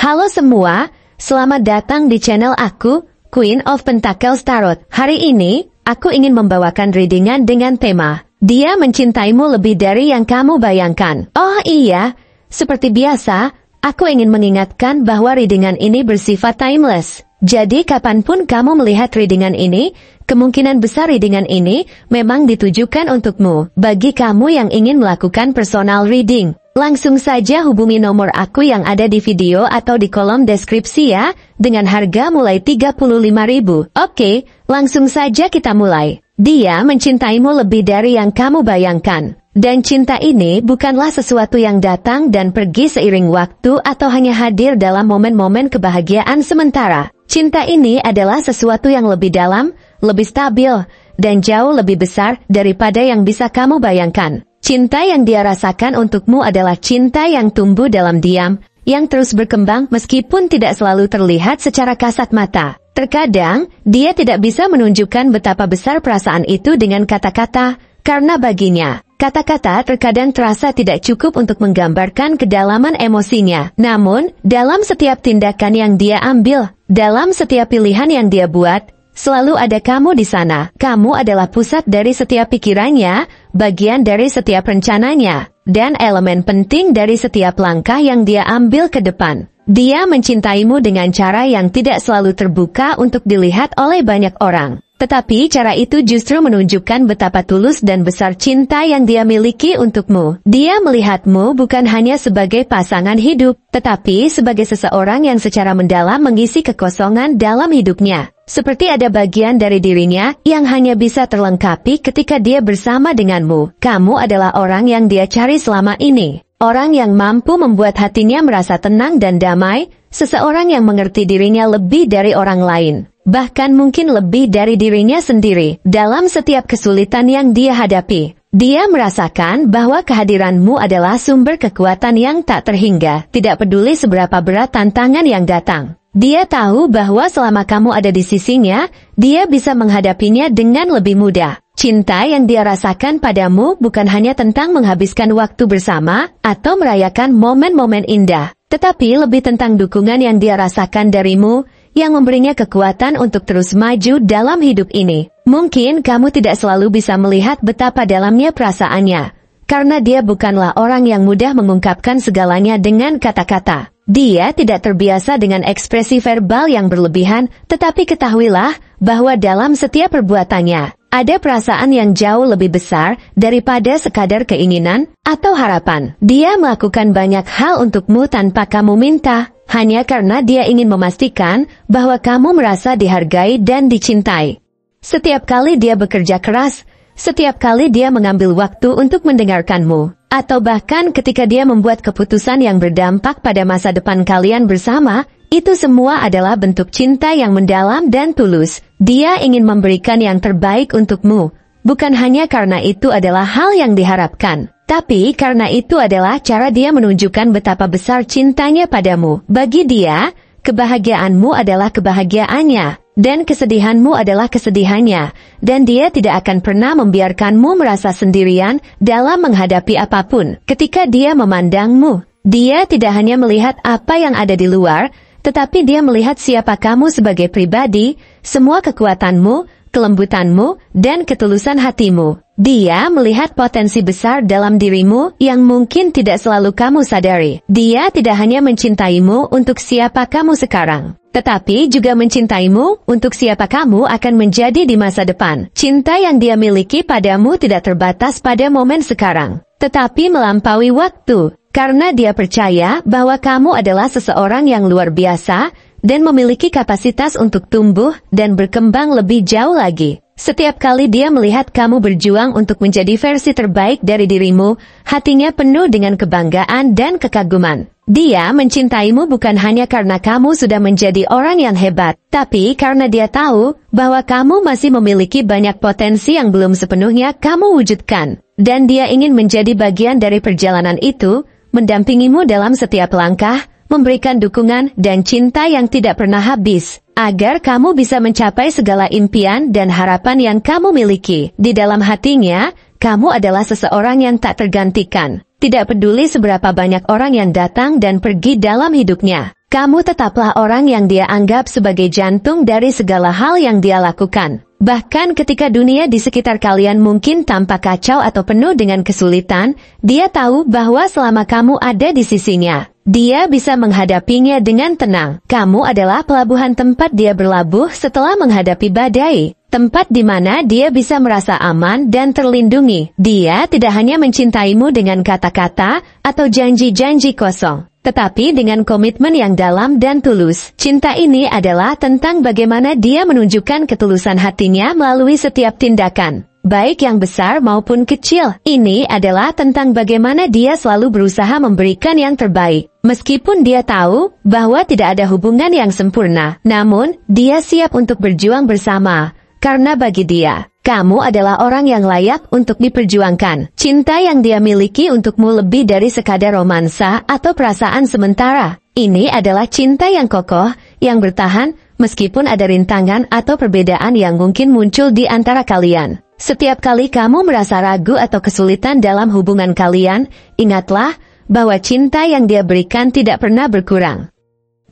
Halo semua, selamat datang di channel aku, Queen of Pentacles Tarot. Hari ini, aku ingin membawakan readingan dengan tema, Dia mencintaimu lebih dari yang kamu bayangkan. Oh iya, seperti biasa, aku ingin mengingatkan bahwa readingan ini bersifat timeless. Jadi kapanpun kamu melihat readingan ini, kemungkinan besar readingan ini memang ditujukan untukmu. Bagi kamu yang ingin melakukan personal reading, langsung saja hubungi nomor aku yang ada di video atau di kolom deskripsi ya, dengan harga mulai 35.000. Oke, langsung saja kita mulai. Dia mencintaimu lebih dari yang kamu bayangkan. Dan cinta ini bukanlah sesuatu yang datang dan pergi seiring waktu atau hanya hadir dalam momen-momen kebahagiaan sementara. Cinta ini adalah sesuatu yang lebih dalam, lebih stabil, dan jauh lebih besar daripada yang bisa kamu bayangkan. Cinta yang dia rasakan untukmu adalah cinta yang tumbuh dalam diam, yang terus berkembang meskipun tidak selalu terlihat secara kasat mata. Terkadang, dia tidak bisa menunjukkan betapa besar perasaan itu dengan kata-kata, karena baginya, kata-kata terkadang terasa tidak cukup untuk menggambarkan kedalaman emosinya. Namun, dalam setiap tindakan yang dia ambil, dalam setiap pilihan yang dia buat, selalu ada kamu di sana. Kamu adalah pusat dari setiap pikirannya, bagian dari setiap rencananya, dan elemen penting dari setiap langkah yang dia ambil ke depan. Dia mencintaimu dengan cara yang tidak selalu terbuka untuk dilihat oleh banyak orang. Tetapi cara itu justru menunjukkan betapa tulus dan besar cinta yang dia miliki untukmu. Dia melihatmu bukan hanya sebagai pasangan hidup, tetapi sebagai seseorang yang secara mendalam mengisi kekosongan dalam hidupnya. Seperti ada bagian dari dirinya yang hanya bisa terlengkapi ketika dia bersama denganmu. Kamu adalah orang yang dia cari selama ini. Orang yang mampu membuat hatinya merasa tenang dan damai, seseorang yang mengerti dirinya lebih dari orang lain. Bahkan mungkin lebih dari dirinya sendiri. Dalam setiap kesulitan yang dia hadapi, dia merasakan bahwa kehadiranmu adalah sumber kekuatan yang tak terhingga. Tidak peduli seberapa berat tantangan yang datang. Dia tahu bahwa selama kamu ada di sisinya, dia bisa menghadapinya dengan lebih mudah. Cinta yang dia rasakan padamu bukan hanya tentang menghabiskan waktu bersama atau merayakan momen-momen indah, tetapi lebih tentang dukungan yang dia rasakan darimu, yang memberinya kekuatan untuk terus maju dalam hidup ini. Mungkin kamu tidak selalu bisa melihat betapa dalamnya perasaannya, karena dia bukanlah orang yang mudah mengungkapkan segalanya dengan kata-kata. Dia tidak terbiasa dengan ekspresi verbal yang berlebihan, tetapi ketahuilah bahwa dalam setiap perbuatannya, ada perasaan yang jauh lebih besar daripada sekadar keinginan atau harapan. Dia melakukan banyak hal untukmu tanpa kamu minta, hanya karena dia ingin memastikan bahwa kamu merasa dihargai dan dicintai. Setiap kali dia bekerja keras, setiap kali dia mengambil waktu untuk mendengarkanmu, atau bahkan ketika dia membuat keputusan yang berdampak pada masa depan kalian bersama, itu semua adalah bentuk cinta yang mendalam dan tulus. Dia ingin memberikan yang terbaik untukmu, bukan hanya karena itu adalah hal yang diharapkan, tapi karena itu adalah cara dia menunjukkan betapa besar cintanya padamu. Bagi dia, kebahagiaanmu adalah kebahagiaannya, dan kesedihanmu adalah kesedihannya, dan dia tidak akan pernah membiarkanmu merasa sendirian dalam menghadapi apapun. Ketika dia memandangmu, dia tidak hanya melihat apa yang ada di luar, tetapi dia melihat siapa kamu sebagai pribadi, semua kekuatanmu, kelembutanmu, dan ketulusan hatimu. Dia melihat potensi besar dalam dirimu yang mungkin tidak selalu kamu sadari. Dia tidak hanya mencintaimu untuk siapa kamu sekarang, tetapi juga mencintaimu untuk siapa kamu akan menjadi di masa depan. Cinta yang dia miliki padamu tidak terbatas pada momen sekarang, tetapi melampaui waktu, karena dia percaya bahwa kamu adalah seseorang yang luar biasa dan memiliki kapasitas untuk tumbuh dan berkembang lebih jauh lagi. Setiap kali dia melihat kamu berjuang untuk menjadi versi terbaik dari dirimu, hatinya penuh dengan kebanggaan dan kekaguman. Dia mencintaimu bukan hanya karena kamu sudah menjadi orang yang hebat, tapi karena dia tahu bahwa kamu masih memiliki banyak potensi yang belum sepenuhnya kamu wujudkan. Dan dia ingin menjadi bagian dari perjalanan itu, mendampingimu dalam setiap langkah, memberikan dukungan dan cinta yang tidak pernah habis, agar kamu bisa mencapai segala impian dan harapan yang kamu miliki. Di dalam hatinya, kamu adalah seseorang yang tak tergantikan. Tidak peduli seberapa banyak orang yang datang dan pergi dalam hidupnya, kamu tetaplah orang yang dia anggap sebagai jantung dari segala hal yang dia lakukan. Bahkan ketika dunia di sekitar kalian mungkin tampak kacau atau penuh dengan kesulitan, dia tahu bahwa selama kamu ada di sisinya, dia bisa menghadapinya dengan tenang. Kamu adalah pelabuhan tempat dia berlabuh setelah menghadapi badai. Tempat di mana dia bisa merasa aman dan terlindungi. Dia tidak hanya mencintaimu dengan kata-kata atau janji-janji kosong, tetapi dengan komitmen yang dalam dan tulus. Cinta ini adalah tentang bagaimana dia menunjukkan ketulusan hatinya melalui setiap tindakan, baik yang besar maupun kecil. Ini adalah tentang bagaimana dia selalu berusaha memberikan yang terbaik. Meskipun dia tahu bahwa tidak ada hubungan yang sempurna, namun dia siap untuk berjuang bersama. Karena bagi dia, kamu adalah orang yang layak untuk diperjuangkan. Cinta yang dia miliki untukmu lebih dari sekadar romansa atau perasaan sementara. Ini adalah cinta yang kokoh, yang bertahan, meskipun ada rintangan atau perbedaan yang mungkin muncul di antara kalian. Setiap kali kamu merasa ragu atau kesulitan dalam hubungan kalian, ingatlah bahwa cinta yang dia berikan tidak pernah berkurang.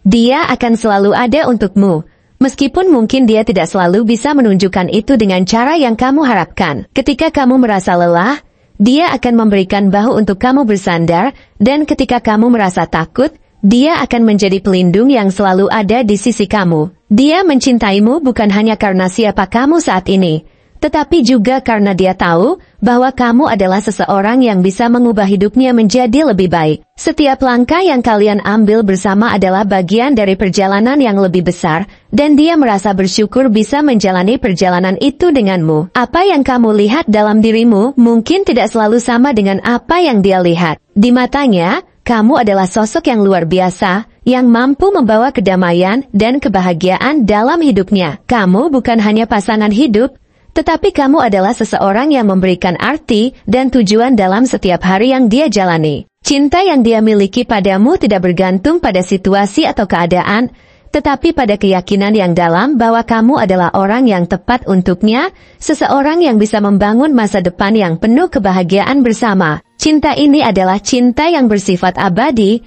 Dia akan selalu ada untukmu. Meskipun mungkin dia tidak selalu bisa menunjukkan itu dengan cara yang kamu harapkan. Ketika kamu merasa lelah, dia akan memberikan bahu untuk kamu bersandar, dan ketika kamu merasa takut, dia akan menjadi pelindung yang selalu ada di sisi kamu. Dia mencintaimu bukan hanya karena siapa kamu saat ini, tetapi juga karena dia tahu bahwa kamu adalah seseorang yang bisa mengubah hidupnya menjadi lebih baik. Setiap langkah yang kalian ambil bersama adalah bagian dari perjalanan yang lebih besar, dan dia merasa bersyukur bisa menjalani perjalanan itu denganmu. Apa yang kamu lihat dalam dirimu mungkin tidak selalu sama dengan apa yang dia lihat. Di matanya, kamu adalah sosok yang luar biasa, yang mampu membawa kedamaian dan kebahagiaan dalam hidupnya. Kamu bukan hanya pasangan hidup, tetapi kamu adalah seseorang yang memberikan arti dan tujuan dalam setiap hari yang dia jalani. Cinta yang dia miliki padamu tidak bergantung pada situasi atau keadaan, tetapi pada keyakinan yang dalam bahwa kamu adalah orang yang tepat untuknya, seseorang yang bisa membangun masa depan yang penuh kebahagiaan bersama. Cinta ini adalah cinta yang bersifat abadi,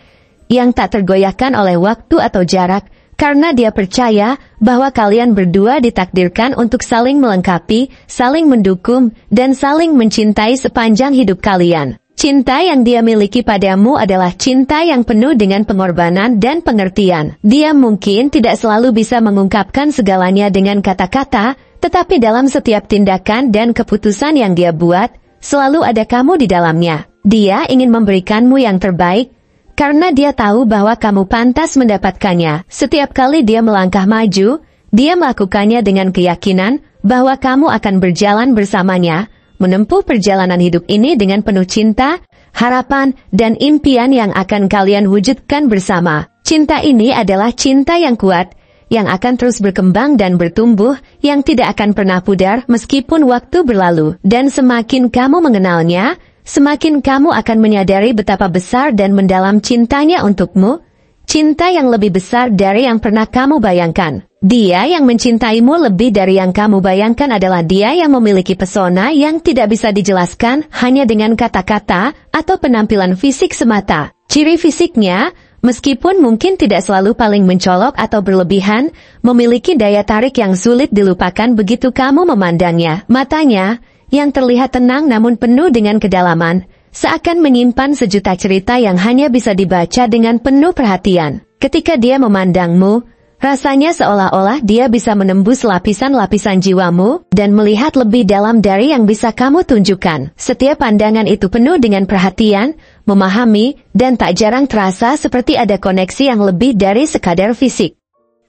yang tak tergoyahkan oleh waktu atau jarak, karena dia percaya bahwa kalian berdua ditakdirkan untuk saling melengkapi, saling mendukung, dan saling mencintai sepanjang hidup kalian. Cinta yang dia miliki padamu adalah cinta yang penuh dengan pengorbanan dan pengertian. Dia mungkin tidak selalu bisa mengungkapkan segalanya dengan kata-kata, tetapi dalam setiap tindakan dan keputusan yang dia buat, selalu ada kamu di dalamnya. Dia ingin memberikanmu yang terbaik, karena dia tahu bahwa kamu pantas mendapatkannya. Setiap kali dia melangkah maju, dia melakukannya dengan keyakinan bahwa kamu akan berjalan bersamanya, menempuh perjalanan hidup ini dengan penuh cinta, harapan, dan impian yang akan kalian wujudkan bersama. Cinta ini adalah cinta yang kuat, yang akan terus berkembang dan bertumbuh, yang tidak akan pernah pudar meskipun waktu berlalu. Dan semakin kamu mengenalnya, semakin kamu akan menyadari betapa besar dan mendalam cintanya untukmu, cinta yang lebih besar dari yang pernah kamu bayangkan. Dia yang mencintaimu lebih dari yang kamu bayangkan adalah dia yang memiliki pesona yang tidak bisa dijelaskan hanya dengan kata-kata atau penampilan fisik semata. Ciri fisiknya, meskipun mungkin tidak selalu paling mencolok atau berlebihan, memiliki daya tarik yang sulit dilupakan begitu kamu memandangnya. Matanya, yang terlihat tenang namun penuh dengan kedalaman, seakan menyimpan sejuta cerita yang hanya bisa dibaca dengan penuh perhatian. Ketika dia memandangmu, rasanya seolah-olah dia bisa menembus lapisan-lapisan jiwamu dan melihat lebih dalam dari yang bisa kamu tunjukkan. Setiap pandangan itu penuh dengan perhatian, memahami, dan tak jarang terasa seperti ada koneksi yang lebih dari sekadar fisik.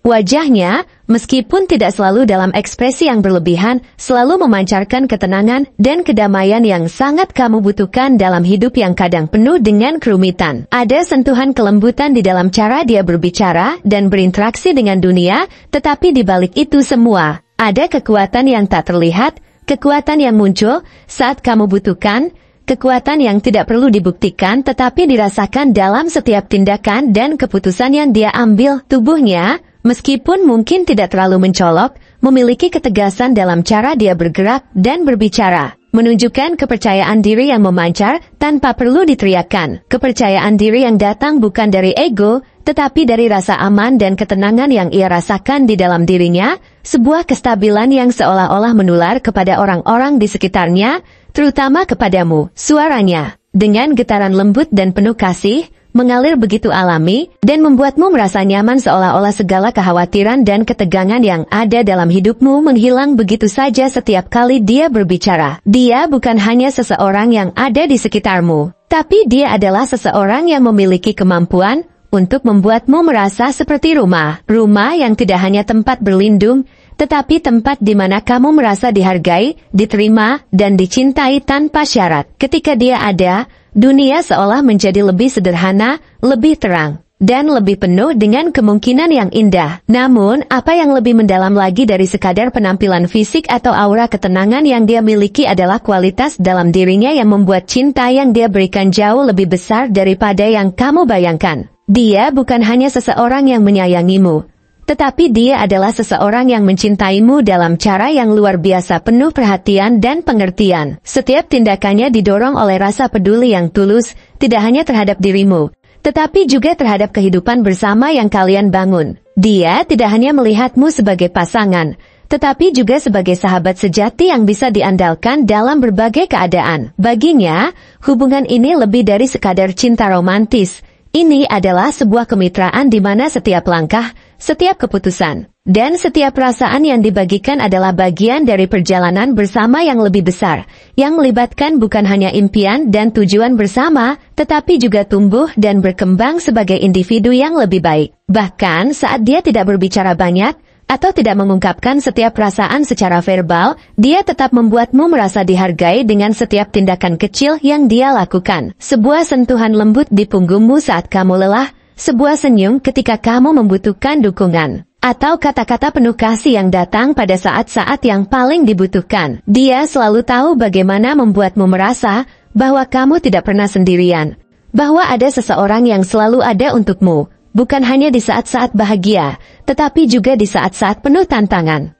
Wajahnya, meskipun tidak selalu dalam ekspresi yang berlebihan, selalu memancarkan ketenangan dan kedamaian yang sangat kamu butuhkan dalam hidup yang kadang penuh dengan kerumitan. Ada sentuhan kelembutan di dalam cara dia berbicara dan berinteraksi dengan dunia, tetapi di balik itu semua, ada kekuatan yang tak terlihat, kekuatan yang muncul saat kamu butuhkan, kekuatan yang tidak perlu dibuktikan tetapi dirasakan dalam setiap tindakan dan keputusan yang dia ambil. Tubuhnya, meskipun mungkin tidak terlalu mencolok, memiliki ketegasan dalam cara dia bergerak dan berbicara, menunjukkan kepercayaan diri yang memancar tanpa perlu diteriakkan. Kepercayaan diri yang datang bukan dari ego, tetapi dari rasa aman dan ketenangan yang ia rasakan di dalam dirinya, sebuah kestabilan yang seolah-olah menular kepada orang-orang di sekitarnya, terutama kepadamu. Suaranya, dengan getaran lembut dan penuh kasih, mengalir begitu alami, dan membuatmu merasa nyaman seolah-olah segala kekhawatiran dan ketegangan yang ada dalam hidupmu menghilang begitu saja setiap kali dia berbicara. Dia bukan hanya seseorang yang ada di sekitarmu, tapi dia adalah seseorang yang memiliki kemampuan untuk membuatmu merasa seperti rumah. Rumah yang tidak hanya tempat berlindung, tetapi tempat di mana kamu merasa dihargai, diterima, dan dicintai tanpa syarat. Ketika dia ada, dunia seolah menjadi lebih sederhana, lebih terang, dan lebih penuh dengan kemungkinan yang indah. Namun, apa yang lebih mendalam lagi dari sekadar penampilan fisik atau aura ketenangan yang dia miliki adalah kualitas dalam dirinya yang membuat cinta yang dia berikan jauh lebih besar daripada yang kamu bayangkan. Dia bukan hanya seseorang yang menyayangimu, tetapi dia adalah seseorang yang mencintaimu dalam cara yang luar biasa, penuh perhatian dan pengertian. Setiap tindakannya didorong oleh rasa peduli yang tulus, tidak hanya terhadap dirimu, tetapi juga terhadap kehidupan bersama yang kalian bangun. Dia tidak hanya melihatmu sebagai pasangan, tetapi juga sebagai sahabat sejati yang bisa diandalkan dalam berbagai keadaan. Baginya, hubungan ini lebih dari sekadar cinta romantis. Ini adalah sebuah kemitraan di mana setiap langkah, setiap keputusan, dan setiap perasaan yang dibagikan adalah bagian dari perjalanan bersama yang lebih besar, yang melibatkan bukan hanya impian dan tujuan bersama, tetapi juga tumbuh dan berkembang sebagai individu yang lebih baik. Bahkan saat dia tidak berbicara banyak, atau tidak mengungkapkan setiap perasaan secara verbal, dia tetap membuatmu merasa dihargai dengan setiap tindakan kecil yang dia lakukan. Sebuah sentuhan lembut di punggungmu saat kamu lelah, sebuah senyum ketika kamu membutuhkan dukungan, atau kata-kata penuh kasih yang datang pada saat-saat yang paling dibutuhkan. Dia selalu tahu bagaimana membuatmu merasa bahwa kamu tidak pernah sendirian, bahwa ada seseorang yang selalu ada untukmu, bukan hanya di saat-saat bahagia, tetapi juga di saat-saat penuh tantangan.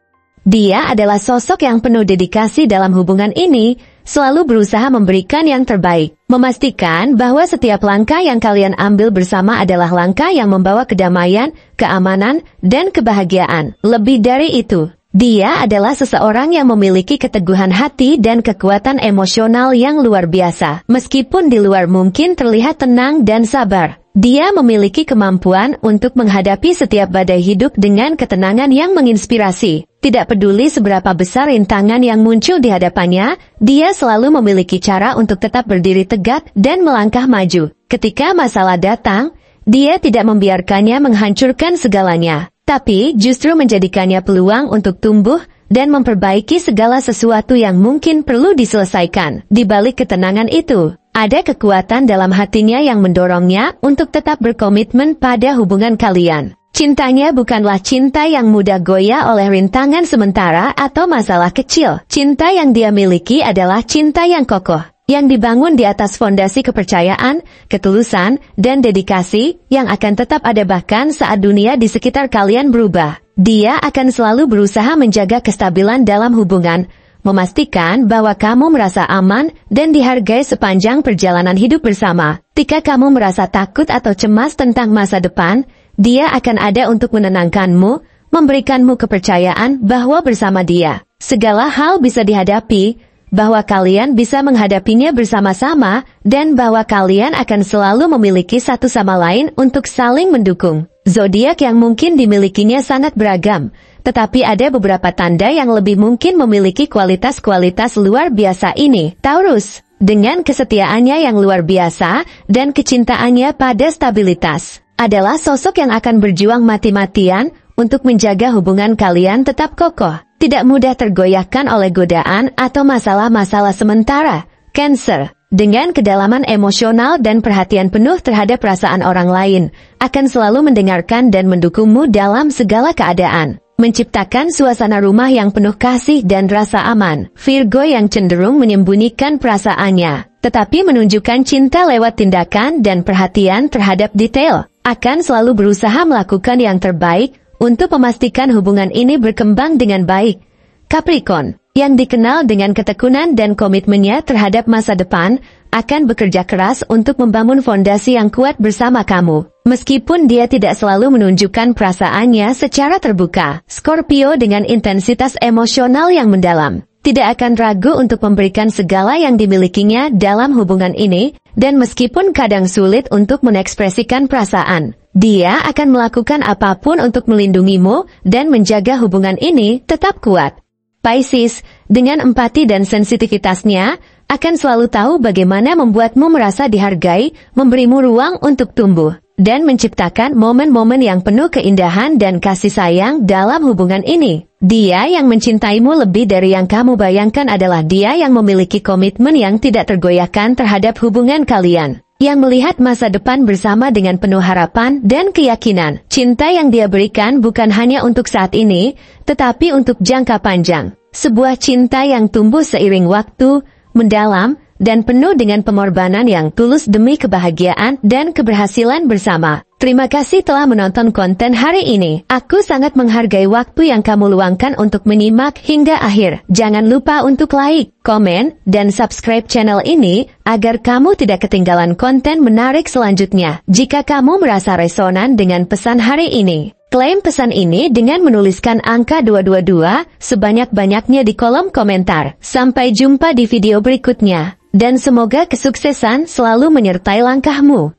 Dia adalah sosok yang penuh dedikasi dalam hubungan ini, selalu berusaha memberikan yang terbaik, memastikan bahwa setiap langkah yang kalian ambil bersama adalah langkah yang membawa kedamaian, keamanan, dan kebahagiaan. Lebih dari itu, dia adalah seseorang yang memiliki keteguhan hati dan kekuatan emosional yang luar biasa. Meskipun di luar mungkin terlihat tenang dan sabar, dia memiliki kemampuan untuk menghadapi setiap badai hidup dengan ketenangan yang menginspirasi. Tidak peduli seberapa besar rintangan yang muncul di hadapannya, dia selalu memiliki cara untuk tetap berdiri tegak dan melangkah maju. Ketika masalah datang, dia tidak membiarkannya menghancurkan segalanya, tapi justru menjadikannya peluang untuk tumbuh dan memperbaiki segala sesuatu yang mungkin perlu diselesaikan. Di balik ketenangan itu, ada kekuatan dalam hatinya yang mendorongnya untuk tetap berkomitmen pada hubungan kalian. Cintanya bukanlah cinta yang mudah goyah oleh rintangan sementara atau masalah kecil. Cinta yang dia miliki adalah cinta yang kokoh, yang dibangun di atas fondasi kepercayaan, ketulusan, dan dedikasi, yang akan tetap ada bahkan saat dunia di sekitar kalian berubah. Dia akan selalu berusaha menjaga kestabilan dalam hubungan, memastikan bahwa kamu merasa aman dan dihargai sepanjang perjalanan hidup bersama. Jika kamu merasa takut atau cemas tentang masa depan, dia akan ada untuk menenangkanmu, memberikanmu kepercayaan bahwa bersama dia segala hal bisa dihadapi, bahwa kalian bisa menghadapinya bersama-sama, dan bahwa kalian akan selalu memiliki satu sama lain untuk saling mendukung. Zodiak yang mungkin dimilikinya sangat beragam, tetapi ada beberapa tanda yang lebih mungkin memiliki kualitas-kualitas luar biasa ini. Taurus, dengan kesetiaannya yang luar biasa dan kecintaannya pada stabilitas, adalah sosok yang akan berjuang mati-matian untuk menjaga hubungan kalian tetap kokoh, tidak mudah tergoyahkan oleh godaan atau masalah-masalah sementara. Cancer, dengan kedalaman emosional dan perhatian penuh terhadap perasaan orang lain, akan selalu mendengarkan dan mendukungmu dalam segala keadaan, menciptakan suasana rumah yang penuh kasih dan rasa aman. Virgo yang cenderung menyembunyikan perasaannya, tetapi menunjukkan cinta lewat tindakan dan perhatian terhadap detail, akan selalu berusaha melakukan yang terbaik untuk memastikan hubungan ini berkembang dengan baik. Capricorn, yang dikenal dengan ketekunan dan komitmennya terhadap masa depan, akan bekerja keras untuk membangun fondasi yang kuat bersama kamu. Meskipun dia tidak selalu menunjukkan perasaannya secara terbuka, Scorpio dengan intensitas emosional yang mendalam tidak akan ragu untuk memberikan segala yang dimilikinya dalam hubungan ini, dan meskipun kadang sulit untuk mengekspresikan perasaan, dia akan melakukan apapun untuk melindungimu dan menjaga hubungan ini tetap kuat. Pisces, dengan empati dan sensitivitasnya, akan selalu tahu bagaimana membuatmu merasa dihargai, memberimu ruang untuk tumbuh, dan menciptakan momen-momen yang penuh keindahan dan kasih sayang dalam hubungan ini. Dia yang mencintaimu lebih dari yang kamu bayangkan adalah dia yang memiliki komitmen yang tidak tergoyahkan terhadap hubungan kalian, yang melihat masa depan bersama dengan penuh harapan dan keyakinan. Cinta yang dia berikan bukan hanya untuk saat ini, tetapi untuk jangka panjang. Sebuah cinta yang tumbuh seiring waktu, mendalam, dan penuh dengan pengorbanan yang tulus demi kebahagiaan dan keberhasilan bersama. Terima kasih telah menonton konten hari ini. Aku sangat menghargai waktu yang kamu luangkan untuk menyimak hingga akhir. Jangan lupa untuk like, komen, dan subscribe channel ini, agar kamu tidak ketinggalan konten menarik selanjutnya. Jika kamu merasa resonan dengan pesan hari ini, klaim pesan ini dengan menuliskan angka 222 sebanyak-banyaknya di kolom komentar. Sampai jumpa di video berikutnya. Dan semoga kesuksesan selalu menyertai langkahmu.